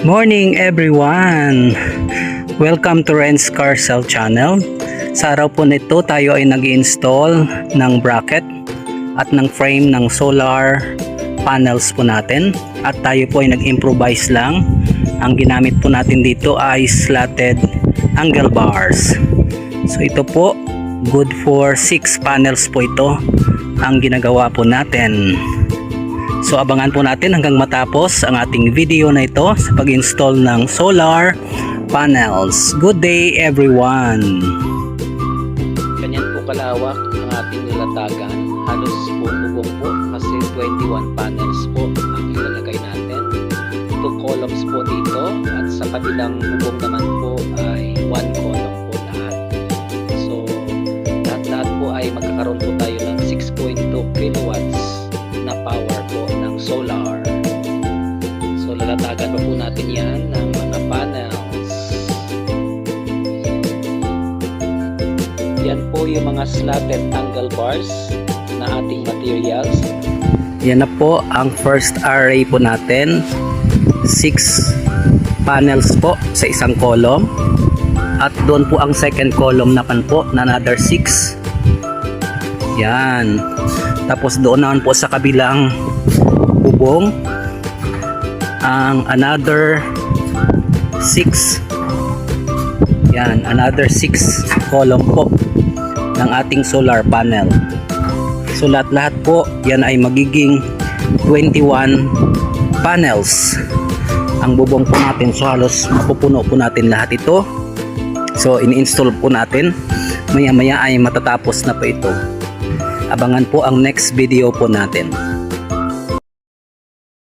Morning everyone! Welcome to Renz Car Cell Channel. Sa araw po nito tayo ay nag-install ng bracket at ng frame ng solar panels po natin. At tayo po ay nag-improvise lang. Ang ginamit po natin dito ay slatted angle bars. So ito po, good for 6 panels po ito ang ginagawa po natin. So abangan po natin hanggang matapos ang ating video na ito sa pag-install ng solar panels. Good day everyone! Ganyan po kalawak ang ating nilatagan. Halos bubong po kasi 21 panels po ang ilalagay natin. 2 columns po dito at sa kabilang bubong naman po ay 1 column po lahat. So lahat po ay magkakaroon po tayo ng 6.2 kilowatts na power po ng solar. So lalatagan pa po natin yan ng mga panels. Yan po yung mga slatted angle bars na ating materials. Yan na po ang first array po natin. 6 panels po sa isang column. At doon po ang second column naman po na another 6. Yan. Tapos doon naman po sa kabilang bubong ang another 6. Yan, another 6 column po ng ating solar panel. So lahat-lahat po yan ay magiging 21 panels ang bubong po natin. So halos mapupuno po natin lahat ito. So in-install po natin. Maya-maya ay matatapos na po ito. Abangan po ang next video po natin.